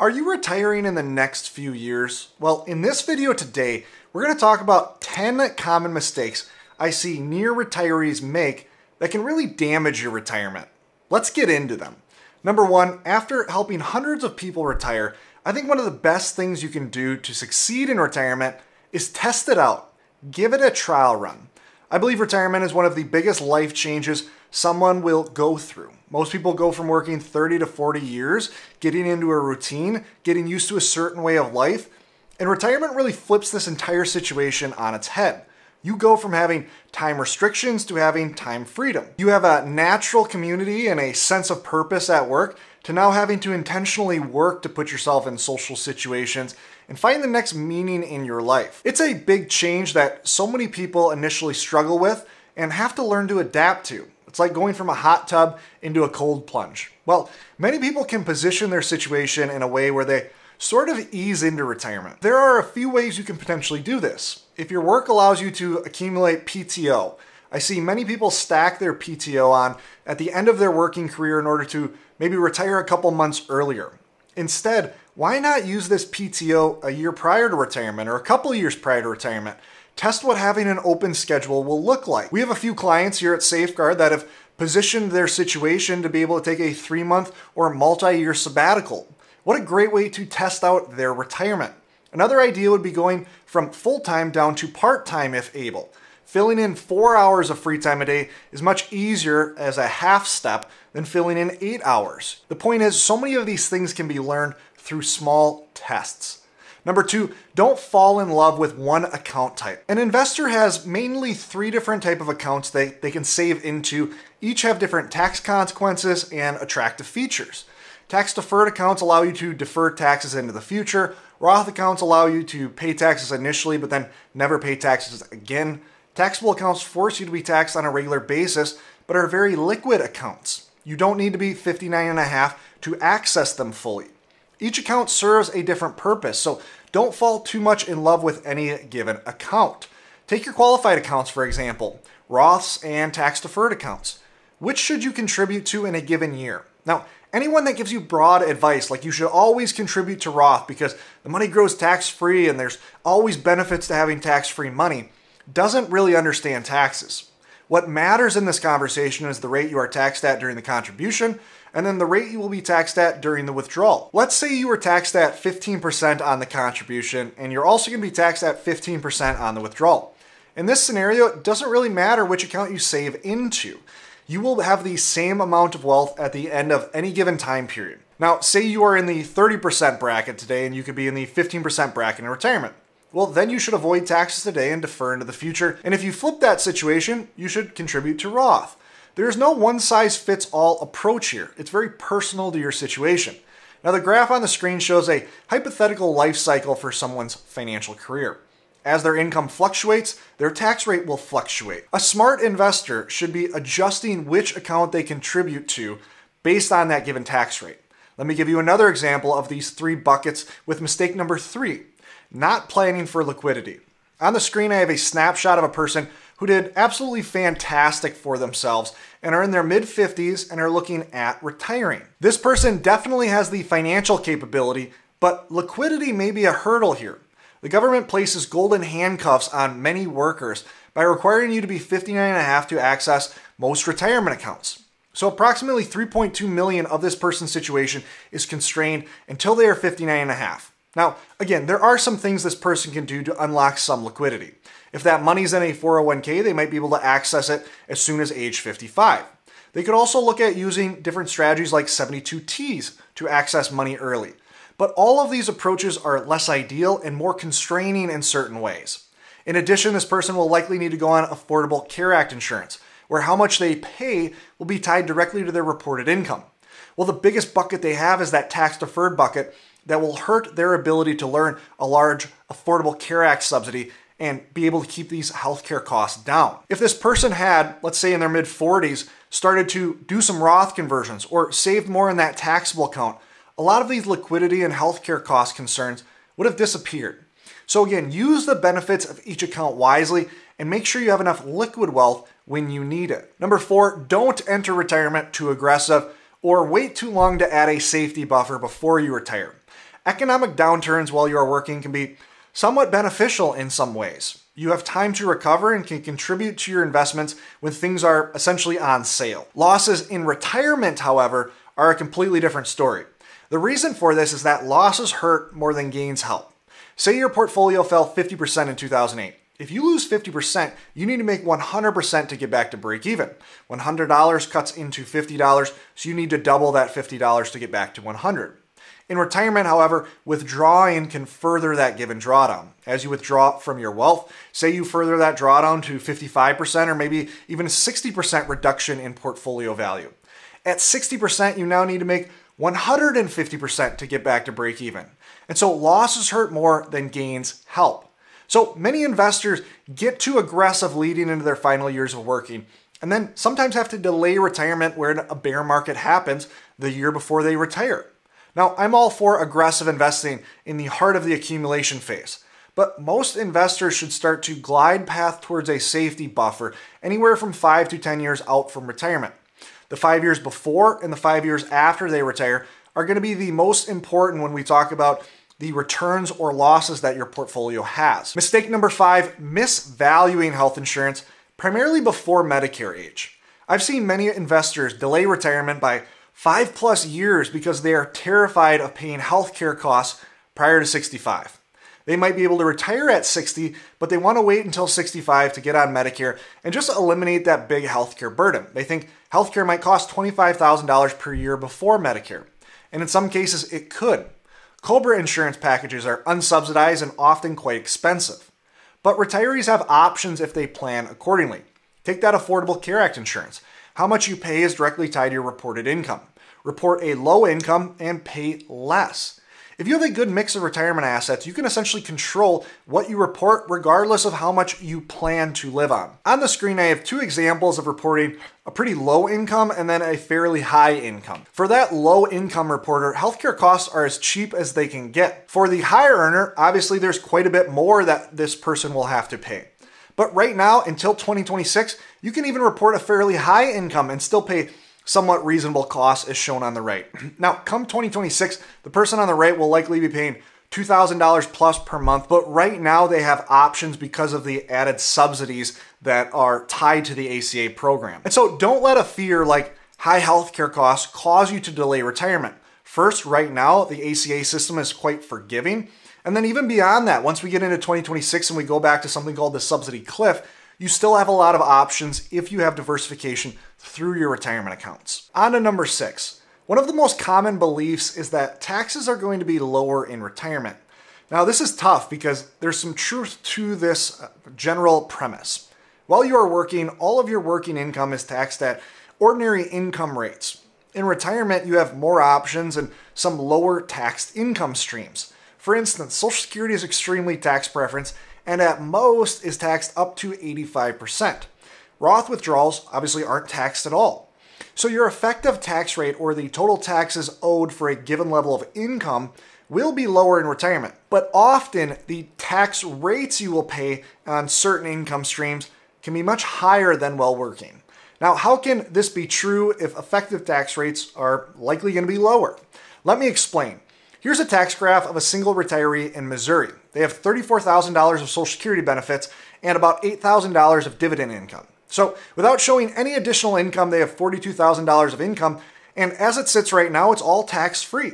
Are you retiring in the next few years? Well, in this video today, we're going to talk about 10 common mistakes I see near retirees make that can really damage your retirement. Let's get into them. Number one, after helping hundreds of people retire, I think one of the best things you can do to succeed in retirement is test it out. Give it a trial run. I believe retirement is one of the biggest life changes someone will go through. Most people go from working 30 to 40 years, getting into a routine, getting used to a certain way of life, and retirement really flips this entire situation on its head. You go from having time restrictions to having time freedom. You have a natural community and a sense of purpose at work to now having to intentionally work to put yourself in social situations and find the next meaning in your life. It's a big change that so many people initially struggle with and have to learn to adapt to. It's like going from a hot tub into a cold plunge. Well, many people can position their situation in a way where they sort of ease into retirement. There are a few ways you can potentially do this. If your work allows you to accumulate PTO, I see many people stack their PTO on at the end of their working career in order to maybe retire a couple months earlier. Instead, why not use this PTO a year prior to retirement or a couple years prior to retirement? Test what having an open schedule will look like. We have a few clients here at Safeguard that have positioned their situation to be able to take a 3-month or multi-year sabbatical. What a great way to test out their retirement. Another idea would be going from full-time down to part-time if able. Filling in 4 hours of free time a day is much easier as a half step than filling in 8 hours. The point is, so many of these things can be learned through small tests. Number two, don't fall in love with one account type. An investor has mainly 3 different types of accounts they can save into. Each have different tax consequences and attractive features. Tax-deferred accounts allow you to defer taxes into the future. Roth accounts allow you to pay taxes initially, but then never pay taxes again. Taxable accounts force you to be taxed on a regular basis, but are very liquid accounts. You don't need to be 59 and a half to access them fully. Each account serves a different purpose, so don't fall too much in love with any given account. Take your qualified accounts, for example, Roths and tax-deferred accounts. Which should you contribute to in a given year? Now, anyone that gives you broad advice, like you should always contribute to Roth because the money grows tax-free and there's always benefits to having tax-free money, doesn't really understand taxes. What matters in this conversation is the rate you are taxed at during the contribution and then the rate you will be taxed at during the withdrawal. Let's say you were taxed at 15% on the contribution and you're also going to be taxed at 15% on the withdrawal. In this scenario, it doesn't really matter which account you save into. You will have the same amount of wealth at the end of any given time period. Now, say you are in the 30% bracket today and you could be in the 15% bracket in retirement. Well, then you should avoid taxes today and defer into the future. And if you flip that situation, you should contribute to Roth. There is no one-size-fits-all approach here. It's very personal to your situation. Now, the graph on the screen shows a hypothetical life cycle for someone's financial career. As their income fluctuates, their tax rate will fluctuate. A smart investor should be adjusting which account they contribute to based on that given tax rate. Let me give you another example of these 3 buckets with mistake number 3, not planning for liquidity. On the screen, I have a snapshot of a person who did absolutely fantastic for themselves and are in their mid-50s and are looking at retiring. This person definitely has the financial capability, but liquidity may be a hurdle here. The government places golden handcuffs on many workers by requiring you to be 59 and a half to access most retirement accounts. So approximately 3.2 million of this person's situation is constrained until they are 59 and a half. Now, again, there are some things this person can do to unlock some liquidity. If that money's in a 401k, they might be able to access it as soon as age 55. They could also look at using different strategies like 72Ts to access money early. But all of these approaches are less ideal and more constraining in certain ways. In addition, this person will likely need to go on Affordable Care Act insurance, where how much they pay will be tied directly to their reported income. Well, the biggest bucket they have is that tax-deferred bucket that will hurt their ability to earn a large Affordable Care Act subsidy and be able to keep these healthcare costs down. If this person had, let's say in their mid-40s, started to do some Roth conversions or saved more in that taxable account, a lot of these liquidity and healthcare cost concerns would have disappeared. So again, use the benefits of each account wisely and make sure you have enough liquid wealth when you need it. Number 4, don't enter retirement too aggressive or wait too long to add a safety buffer before you retire. Economic downturns while you are working can be somewhat beneficial in some ways. You have time to recover and can contribute to your investments when things are essentially on sale. Losses in retirement, however, are a completely different story. The reason for this is that losses hurt more than gains help. Say your portfolio fell 50% in 2008. If you lose 50%, you need to make 100% to get back to break even. $100 cuts into $50, so you need to double that $50 to get back to $100. In retirement, however, withdrawing can further that given drawdown. As you withdraw from your wealth, say you further that drawdown to 55% or maybe even a 60% reduction in portfolio value. At 60%, you now need to make 150% to get back to break even. And so losses hurt more than gains help. So many investors get too aggressive leading into their final years of working and then sometimes have to delay retirement where a bear market happens the year before they retire. Now, I'm all for aggressive investing in the heart of the accumulation phase, but most investors should start to glide path towards a safety buffer anywhere from 5 to 10 years out from retirement. The 5 years before and the 5 years after they retire are going to be the most important when we talk about the returns or losses that your portfolio has. Mistake number 5, misvaluing health insurance, primarily before Medicare age. I've seen many investors delay retirement by 5+ years because they are terrified of paying healthcare costs prior to 65. They might be able to retire at 60, but they want to wait until 65 to get on Medicare and just eliminate that big healthcare burden. They think healthcare might cost $25,000 per year before Medicare, and in some cases it could. COBRA insurance packages are unsubsidized and often quite expensive. But retirees have options if they plan accordingly. Take that Affordable Care Act insurance. How much you pay is directly tied to your reported income. Report a low income and pay less. If you have a good mix of retirement assets, you can essentially control what you report regardless of how much you plan to live on. On the screen, I have 2 examples of reporting a pretty low income and then a fairly high income. For that low income reporter, healthcare costs are as cheap as they can get. For the higher earner, obviously there's quite a bit more that this person will have to pay. But right now, until 2026, you can even report a fairly high income and still pay somewhat reasonable costs as shown on the right. Now, come 2026, the person on the right will likely be paying $2,000 plus per month, but right now they have options because of the added subsidies that are tied to the ACA program. And so don't let a fear like high healthcare costs cause you to delay retirement. First, right now, the ACA system is quite forgiving. And then even beyond that, once we get into 2026 and we go back to something called the subsidy cliff, you still have a lot of options if you have diversification through your retirement accounts. On to number 6. One of the most common beliefs is that taxes are going to be lower in retirement. Now, this is tough because there's some truth to this general premise. While you are working, all of your working income is taxed at ordinary income rates. In retirement, you have more options and some lower taxed income streams. For instance, Social Security is extremely tax preference and at most is taxed up to 85%. Roth withdrawals obviously aren't taxed at all. So your effective tax rate or the total taxes owed for a given level of income will be lower in retirement. But often the tax rates you will pay on certain income streams can be much higher than while working. Now, how can this be true if effective tax rates are likely going to be lower? Let me explain. Here's a tax graph of a single retiree in Missouri. They have $34,000 of Social Security benefits and about $8,000 of dividend income. So without showing any additional income, they have $42,000 of income, and as it sits right now, it's all tax-free.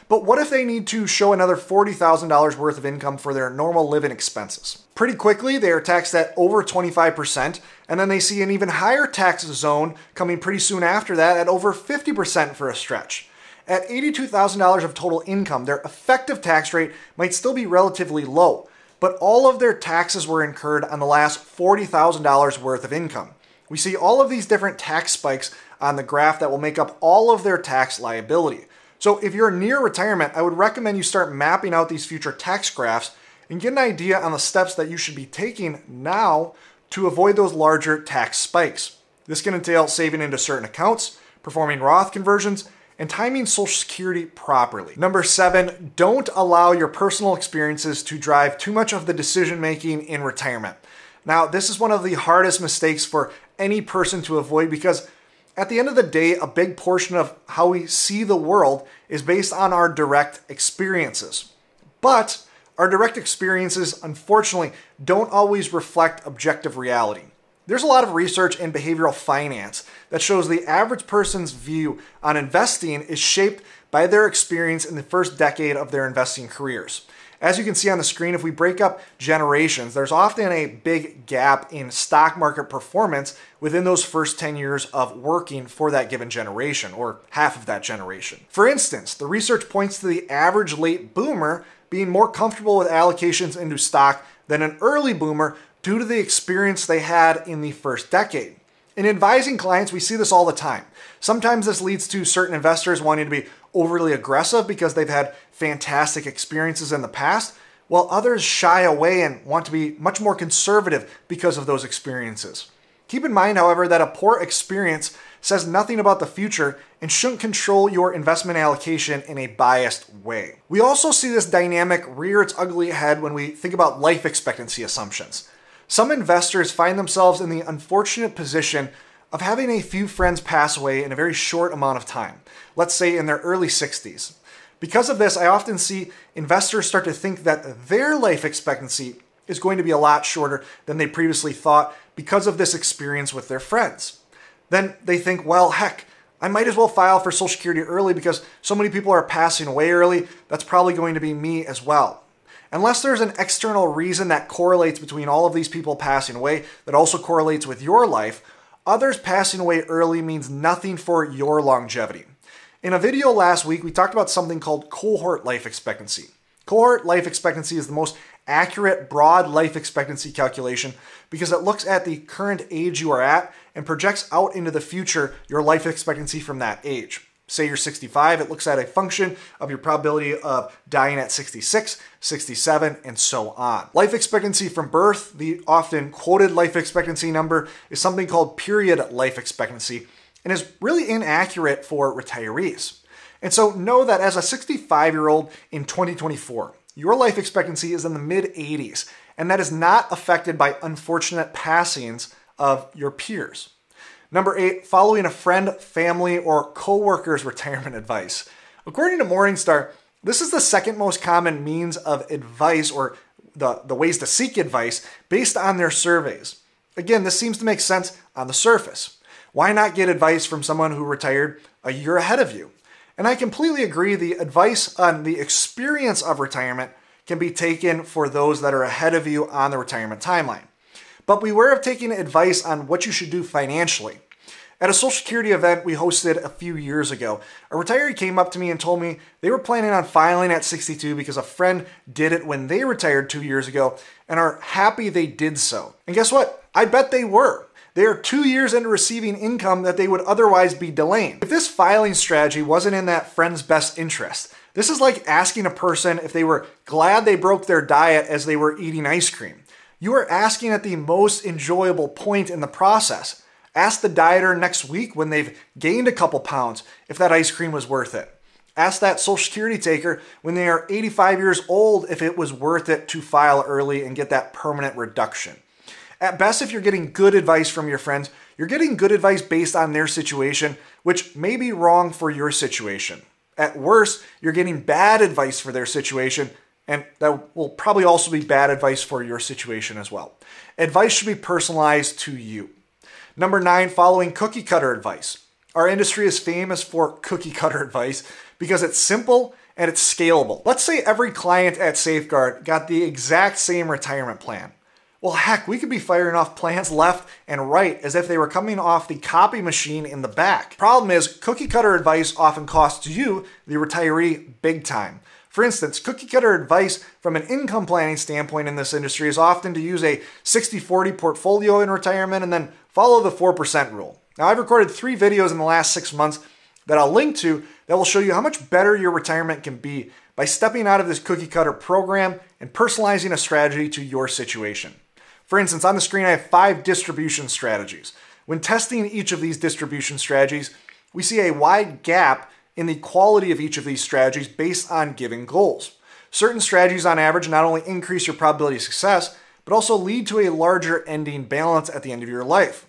But what if they need to show another $40,000 worth of income for their normal living expenses? Pretty quickly, they are taxed at over 25%, and then they see an even higher tax zone coming pretty soon after that at over 50% for a stretch. At $82,000 of total income, their effective tax rate might still be relatively low, but all of their taxes were incurred on the last $40,000 worth of income. We see all of these different tax spikes on the graph that will make up all of their tax liability. So if you're near retirement, I would recommend you start mapping out these future tax graphs and get an idea on the steps that you should be taking now to avoid those larger tax spikes. This can entail saving into certain accounts, performing Roth conversions, and timing Social Security properly. Number 7, don't allow your personal experiences to drive too much of the decision making in retirement. Now, this is one of the hardest mistakes for any person to avoid because at the end of the day, a big portion of how we see the world is based on our direct experiences. But our direct experiences, unfortunately, don't always reflect objective reality. There's a lot of research in behavioral finance that shows the average person's view on investing is shaped by their experience in the first decade of their investing careers. As you can see on the screen, if we break up generations, there's often a big gap in stock market performance within those first 10 years of working for that given generation, or half of that generation. For instance, the research points to the average late boomer being more comfortable with allocations into stock than an early boomer due to the experience they had in the first decade. In advising clients, we see this all the time. Sometimes this leads to certain investors wanting to be overly aggressive because they've had fantastic experiences in the past, while others shy away and want to be much more conservative because of those experiences. Keep in mind, however, that a poor experience says nothing about the future and shouldn't control your investment allocation in a biased way. We also see this dynamic rear its ugly head when we think about life expectancy assumptions. Some investors find themselves in the unfortunate position of having a few friends pass away in a very short amount of time, let's say in their early 60s. Because of this, I often see investors start to think that their life expectancy is going to be a lot shorter than they previously thought because of this experience with their friends. Then they think, well, heck, I might as well file for Social Security early because so many people are passing away early. That's probably going to be me as well. Unless there's an external reason that correlates between all of these people passing away that also correlates with your life, others passing away early means nothing for your longevity. In a video last week, we talked about something called cohort life expectancy. Cohort life expectancy is the most accurate broad life expectancy calculation because it looks at the current age you are at and projects out into the future your life expectancy from that age. Say you're 65, it looks at a function of your probability of dying at 66, 67, and so on. Life expectancy from birth, the often quoted life expectancy number, is something called period life expectancy and is really inaccurate for retirees. And so know that as a 65-year-old in 2024, your life expectancy is in the mid-80s, and that is not affected by unfortunate passings of your peers. Number 8, following a friend, family, or coworker's retirement advice. According to Morningstar, this is the second most common means of advice, or the ways to seek advice based on their surveys. Again, this seems to make sense on the surface. Why not get advice from someone who retired a year ahead of you? And I completely agree, the advice on the experience of retirement can be taken for those that are ahead of you on the retirement timeline. But beware of taking advice on what you should do financially. At a Social Security event we hosted a few years ago, a retiree came up to me and told me they were planning on filing at 62 because a friend did it when they retired 2 years ago and are happy they did so. And guess what? I bet they were. They are 2 years into receiving income that they would otherwise be delaying. If this filing strategy wasn't in that friend's best interest, this is like asking a person if they were glad they broke their diet as they were eating ice cream. You are asking at the most enjoyable point in the process. Ask the dieter next week when they've gained a couple pounds if that ice cream was worth it. Ask that Social Security taker when they are 85 years old if it was worth it to file early and get that permanent reduction. At best, if you're getting good advice from your friends, you're getting good advice based on their situation, which may be wrong for your situation. At worst, you're getting bad advice for their situation, and that will probably also be bad advice for your situation as well. Advice should be personalized to you. Number 9, following cookie cutter advice. Our industry is famous for cookie cutter advice because it's simple and it's scalable. Let's say every client at Safeguard got the exact same retirement plan. Well, heck, we could be firing off plans left and right as if they were coming off the copy machine in the back. Problem is, cookie cutter advice often costs you, the retiree, big time. For instance, cookie cutter advice from an income planning standpoint in this industry is often to use a 60-40 portfolio in retirement and then follow the 4% rule. Now, I've recorded 3 videos in the last 6 months that I'll link to that will show you how much better your retirement can be by stepping out of this cookie cutter program and personalizing a strategy to your situation. For instance, on the screen I have 5 distribution strategies. When testing each of these distribution strategies, we see a wide gap in the quality of each of these strategies based on given goals. Certain strategies on average not only increase your probability of success, but also lead to a larger ending balance at the end of your life.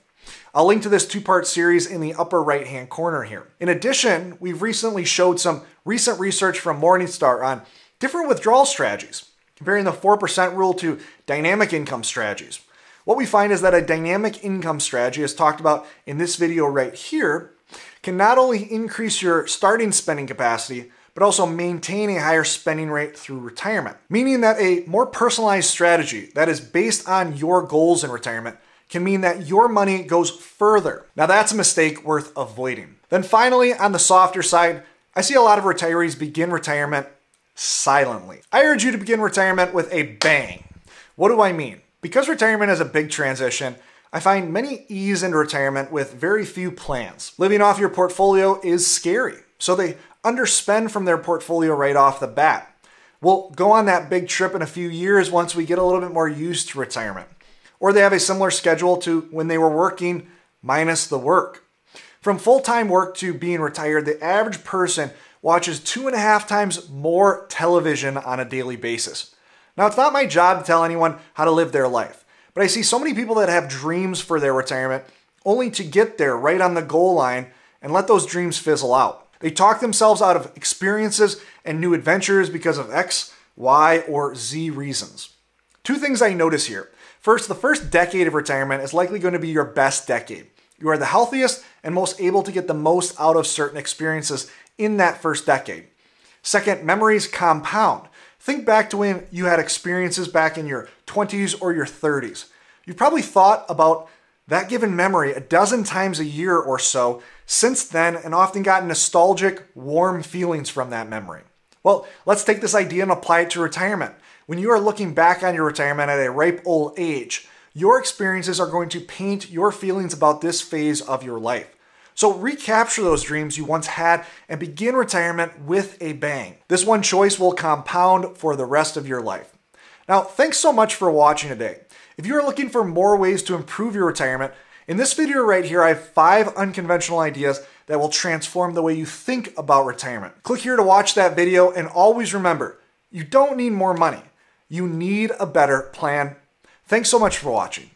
I'll link to this two-part series in the upper right-hand corner here. In addition, we've recently showed some recent research from Morningstar on different withdrawal strategies, comparing the 4% rule to dynamic income strategies. What we find is that a dynamic income strategy, as talked about in this video right here, can not only increase your starting spending capacity, but also maintain a higher spending rate through retirement. Meaning that a more personalized strategy that is based on your goals in retirement can mean that your money goes further. Now that's a mistake worth avoiding. Then finally, on the softer side, I see a lot of retirees begin retirement silently. I urge you to begin retirement with a bang. What do I mean? Because retirement is a big transition, I find many ease into retirement with very few plans. Living off your portfolio is scary, so they underspend from their portfolio right off the bat. We'll go on that big trip in a few years once we get a little bit more used to retirement. Or they have a similar schedule to when they were working minus the work. From full-time work to being retired, the average person watches 2.5 times more television on a daily basis. Now, it's not my job to tell anyone how to live their life, but I see so many people that have dreams for their retirement only to get there right on the goal line and let those dreams fizzle out. They talk themselves out of experiences and new adventures because of X, Y, or Z reasons. Two things I notice here. First, the first decade of retirement is likely going to be your best decade. You are the healthiest and most able to get the most out of certain experiences in that first decade. Second, memories compound. Think back to when you had experiences back in your 20s or your 30s. You've probably thought about that given memory a dozen times a year or so since then and often gotten nostalgic, warm feelings from that memory. Well, let's take this idea and apply it to retirement. When you are looking back on your retirement at a ripe old age, your experiences are going to paint your feelings about this phase of your life. So recapture those dreams you once had and begin retirement with a bang. This one choice will compound for the rest of your life. Now, thanks so much for watching today. If you are looking for more ways to improve your retirement, in this video right here, I have 5 unconventional ideas that will transform the way you think about retirement. Click here to watch that video, and always remember, you don't need more money. You need a better plan. Thanks so much for watching.